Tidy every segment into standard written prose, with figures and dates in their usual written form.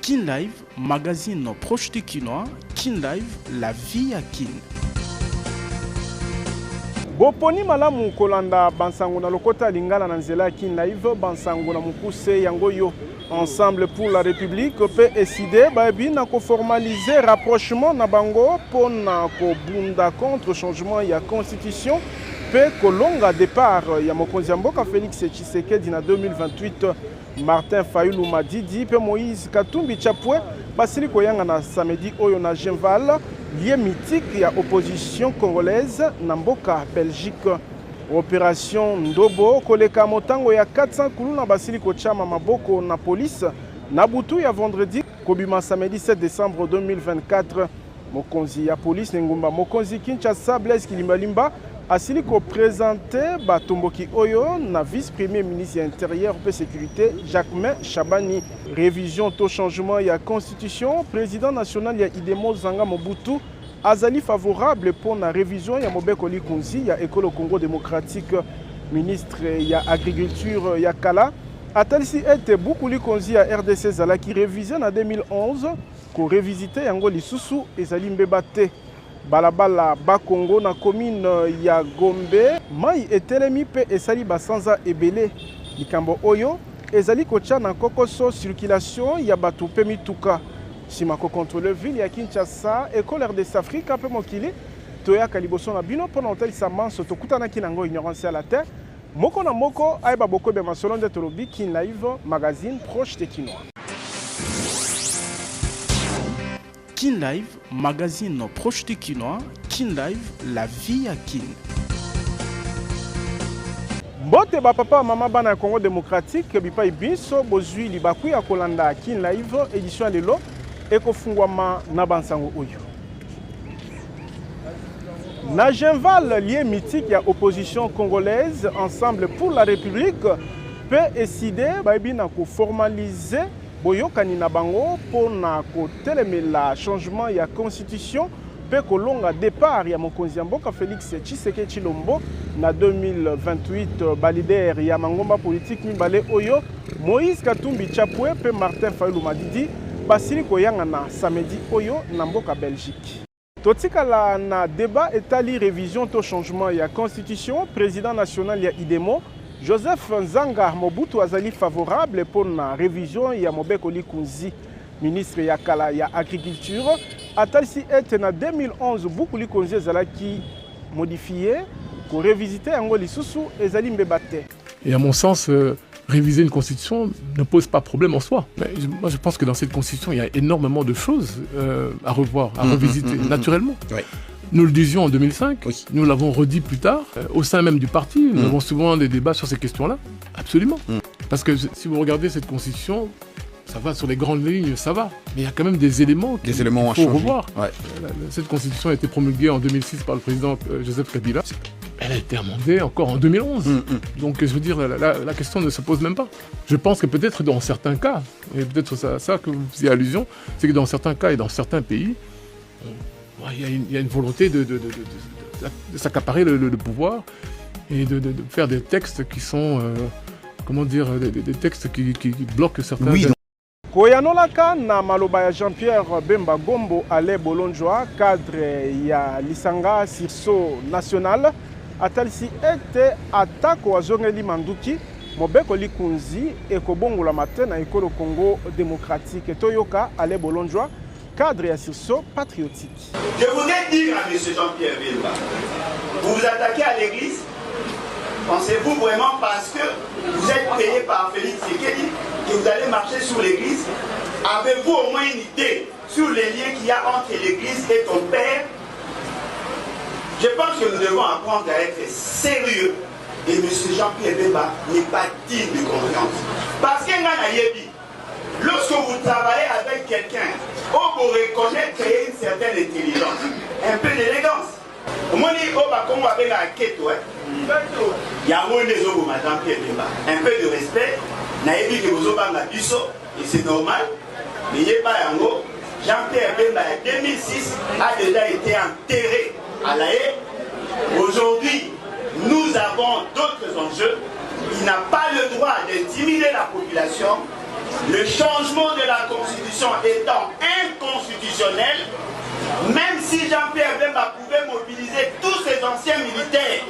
Kin Live, magazine proche du Kinois. Kin Live, la vie à Kin. Boponi malamu kolanda bansango na lokota lingala na nzela Kin Live bansango na mukuse yango yo ensemble pour la République peut décider babi na ko formaliser rapprochement na bango pona ko bunda contre changement ya constitution pe kolonga départ ya mokonzi ya mboka Félix Tshisekedi na 2028 Martin Fayulu Madidi pe Moïse Katumbi Chapwe basili koyanga na samedi oyo na Genval lié mythique ya opposition congolaise na mboka Belgique. Opération Ndobo koleka motango ya 400 kulu na basili kochama maboko na police na butu ya vendredi kobima samedi 7 décembre 2024 mokonzi ya police ngumba mokonzi Kinshasa Blaise Kilimbalimba asili ko présenter batomboki oyo na vice-premier ministre ya intérieur et sécurité Jacquemain Chabani. Révision to changement ya constitution président national ya Idemo Zanga Mobutu azali favorable pour la révision ya Mobeko Likunzi ya École Congo démocratique ministre ya agriculture ya Kala atalisi ete beaucoup Likunzi ya RDC zala qui révisé en 2011 ko révisité yango lisusu ezali mbebate balabala Bakongo na commune ya Gombe mai etelemi pe esali basanza ebele likambo oyo ezali kocha na kokoso circulation ya batu pe mituka simako contrôle ville ya Kinshasa école RDC Afrique pe mokili toya kaliboso na bino pona otalisa manso tokutana kinango ignorance à la terre moko na moko ayeba boko be masolo de tolobi Kin Live magazine proche de Kinois. Kin Live, magazine proche du Kinois. Kin Live, la vie à Kin. Mbote ba papa mama bana Congo démocratique bipa ibiso bozui libaku ya kolanda Kin Live édition lelo ekofungwama na bansango oyo. Na Genval lié mythique ya opposition congolaise ensemble pour la République peut décider babi na ko formaliser boyokani na bango pona ko telemela changement ya constitution pe kolonga départ ya mokonzi ya mboka Félix Tshisekedi Tshilombo na 2028 balider ya mangomba politique mibale oyo Moïse Katumbi Chapwe pe Martin Fayulu Madidi basili koyanga na samedi oyo na mboka Belgique. Totikala na débat etali révision to changement ya constitution président national ya Idemo Joseph Nzanga Mobutu azali favorable pour la révision ya Mobeko Likunzi ministre ya Kala ya agriculture atalisi ete na 2011 beaucoup Likunzi ezala ki modifié ko révisiter yango lisusu ezali mbebate. Et à mon sens réviser une constitution ne pose pas problème en soi. Mais moi je pense que dans cette constitution il y a énormément de choses à revoir, à revisiter naturellement. Oui. Nous le disions en 2005, oui. Nous l'avons redit plus tard, au sein même du parti, nous avons souvent des débats sur ces questions-là, absolument. Parce que si vous regardez cette constitution, ça va sur les grandes lignes, ça va, mais il y a quand même des éléments qu'il faut revoir. Ouais. Cette constitution a été promulguée en 2006 par le président Joseph Kabila, elle a été amendée encore en 2011, donc je veux dire, la question ne se pose même pas. Je pense que peut-être dans certains cas, et peut-être ça que vous faisiez allusion, c'est que dans certains cas et dans certains pays, il y a une volonté de s'accaparer le pouvoir et de faire des textes qui sont, comment dire, des textes qui bloquent certains... Oui. Koyanolaka na maloba ya Jean-Pierre Bemba Gombo Ale Bolonjoa, cadre ya Lisanga Sirso National, atalisi ete atako azongeli manduki Mobeko Likunzi ekobongola matin na École Congo démocratique. Toyoka Ale Bolonjoa, cadre et sursaut patriotique. Je voudrais dire à M. Jean-Pierre Bemba, vous vous attaquez à l'église, pensez-vous vraiment parce que vous êtes payé par Félix Tshisekedi que vous allez marcher sur l'église? Avez-vous au moins une idée sur les liens qu'il y a entre l'église et ton père? Je pense que nous devons apprendre à être sérieux et M. Jean-Pierre Bemba n'est pas digne de confiance. Parce que lorsque vous travaillez avec quelqu'un, vous reconnaître une certaine intelligence, un peu d'élégance. Au moins, il y a un peu de respect, et c'est normal. Mais Jean-Pierre Bemba en 2006 a déjà été enterré à la haie. Aujourd'hui, nous avons d'autres enjeux il n'a pas le droit d'intimider la population. Le changement de la constitution étant inconstitutionnel, même si Jean-Pierre Bemba pouvait mobiliser tous ses anciens militaires,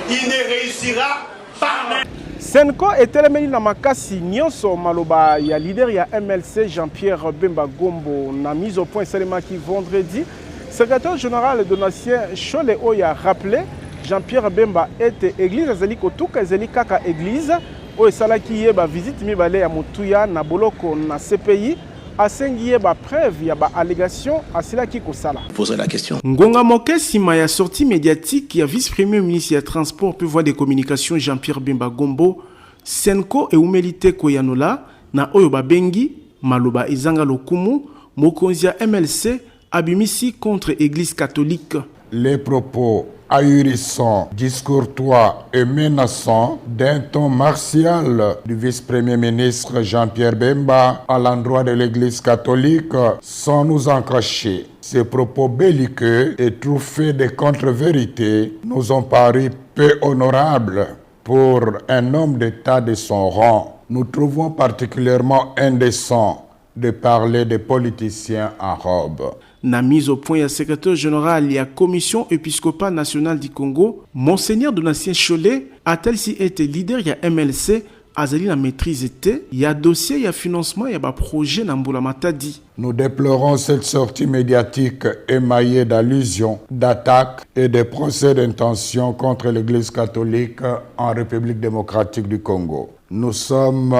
il ne réussira pas. Senko etelemeli na makasi nyonso maloba ya leader ya MLC Jean-Pierre Bemba Gombo na mise au point qui vendredi. Secrétaire général de l'ancien Chole Oya rappelé Jean-Pierre Bemba était église azali kotuka ezali kaka église o esalaki yeba visite mibale ya mutuya na boloko na CPI asengi yeba preuve ya ba allégation asilaki kosala. Poser la question. Ngonga moke sima ya sortie médiatique ya vice-premier ministre ya transport pe voie des communications Jean-Pierre Bemba Gombo Senko e umelite koyanola na oyo babengi maloba ezanga lokumu mokonzi ya MLC abimisi contre Église catholique. Les propos ahurissants, discourtois et menaçants d'un ton martial du vice-premier ministre Jean-Pierre Bemba à l'endroit de l'Église catholique sans nous en cacher. Ces propos belliqueux et truffés de contre-vérités nous ont paru peu honorables pour un homme d'État de son rang. Nous trouvons particulièrement indécent de parler des politiciens en robe. Na mise au point ya secrétaire général ya commission épiscopale nationale du Congo, Monseigneur Donatien Cholet a-t-il si été leader ya MLC azali na maîtrise était ya dossier ya financement ya ba projet na Mbula Matadi. Nous déplorons cette sortie médiatique émaillée d'allusions, d'attaques et de procès d'intention contre l'Église catholique en République démocratique du Congo. Nous sommes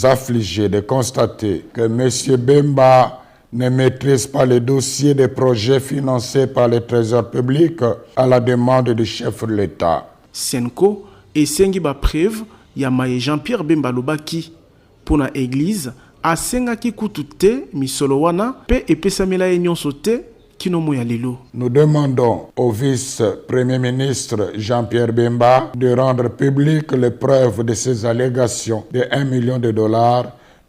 affligés de constater que M. Bemba ne maîtrise pas les dossiers des projets financés par le Trésor public à la demande du chef de l'État. Senko et sengi ba preuve ya maye Jean-Pierre Bemba lobaki pour la église asenga ki kutute misolo wana pe epesamela nyonso te kinomo ya lelo. Nous demandons au vice-premier ministre Jean-Pierre Bemba de rendre publiques les preuves de ces allégations de $1 million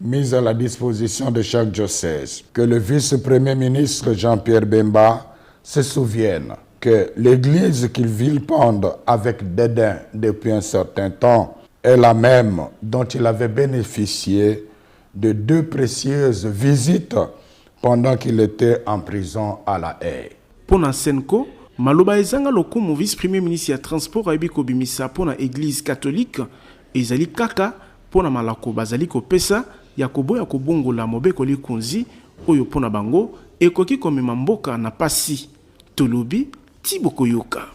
mises à la disposition de chaque diocèse. Que le vice-premier ministre Jean-Pierre Bemba se souvienne que l'Église qu'il vilipende avec dédain depuis un certain temps est la même dont il avait bénéficié de 2 précieuses visites pendant qu'il était en prison à La Haye. Pona Senko, maloba ezanga lokumu vice-premier ministre ya transport ayebi kobimisa pona église catholique ezali kaka pona malako bazali kopesa ya koboya kobongola mobeko likunzi oyo pona bango ekoki komema mboka na pasi tolobi Tiboko Yoka.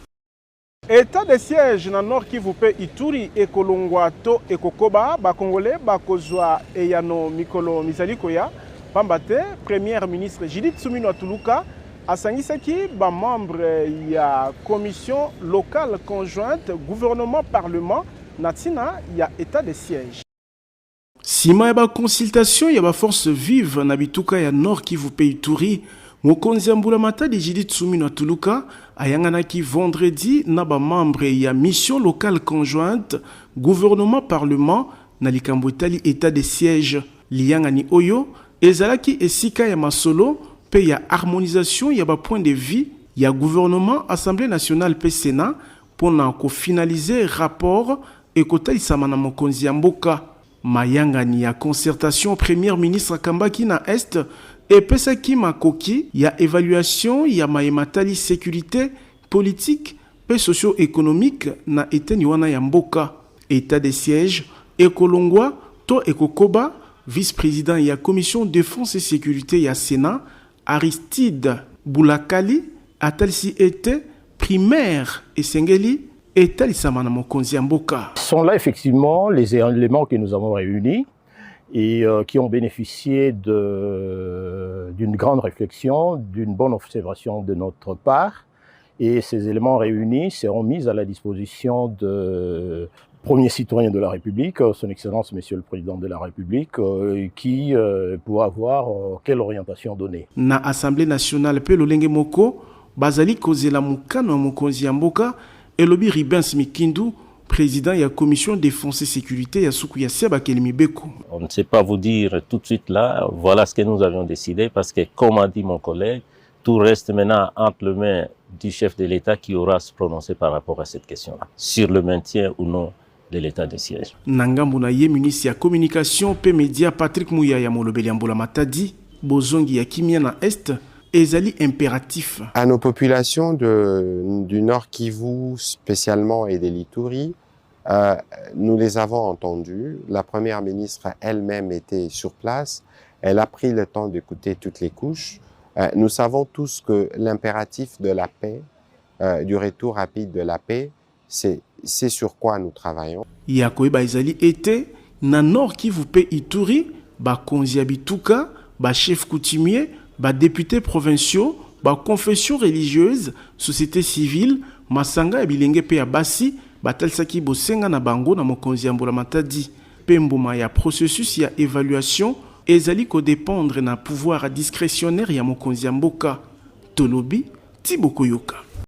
État de siège na Nord Kivu pe Ituri ekolongwa to ekokoba ba congolais ba kozwa eyano mikolo mizali koya pambate premier ministre Judith Suminwa Tuluka asangisaki ba membre ya commission locale conjointe gouvernement parlement natina ya état de siège. Sima ya ba consultation ya ba force vive na bituka ya Nord Kivu pe Ituri mokonzi Mbula Matadi Judith Suminwa Tuluka ayanganaki vendredi na ba membre ya mission locale conjointe gouvernement parlement na likambo etali état de siège liyangani oyo ezalaki esika ya masolo pe ya harmonisation ya ba point de vue ya gouvernement assemblée nationale pe sénat pona ko finaliser rapport ekotalisama na mokonzi ya mboka mayangani ya concertation premier ministre Kambaki na est et pesaki makoki ya évaluation ya maematali sécurité politique et socio-économique na eteni wana ya mboka état de siège ekolongwa to ekokoba vice-président ya commission défense et sécurité ya Sénat Aristide Boulakali atalisi était primaire et sengeli etalisama na mokonzi ya mboka. Sont là effectivement les éléments que nous avons réunis et qui ont bénéficié d'une grande réflexion, d'une bonne observation de notre part. Et ces éléments réunis seront mis à la disposition du premier citoyen de la République, son Excellence Monsieur le Président de la République, qui pourra voir quelle orientation donner. Na Assemblée nationale pe lolenge moko bazali kozela mukano mokonzi ya mboka elobi Ribens Mikindu président de la commission défense et sécurité ya suku ya Seba Kelimibeko. On ne sait pas vous dire tout de suite là, voilà ce que nous avions décidé, parce que comme a dit mon collègue, tout reste maintenant entre les mains du chef de l'État qui aura à se prononcer par rapport à cette question-là, sur le maintien ou non de l'état de siège. Nangambu na ye ministre ya communication pe média Patrick Mouyaya molobeli Mbula Matadi bozongi ya kimia na est ezali impératif. À nos populations du Nord Kivu spécialement et de l'Ituri, nous les avons entendus. La première ministre elle-même était sur place. Elle a pris le temps d'écouter toutes les couches. Nous savons tous que l'impératif de la paix, du retour rapide de la paix, c'est sur quoi nous travaillons. Yakoe ezali ete na Nord Kivu pe Ituri ba konzi bituka, ba chef coutumier, ba députés provinciaux, ba confession religieuse, société civile, masanga ya bilenge pe ya basi batalisaki bosenga na bango na mokonzi ya Mbula Matadi pe mbuma ya processus ya évaluation ezali ko dépendre na pouvoir discrétionnaire ya mokonzi ya mboka Tolobi Tiboko Yoka.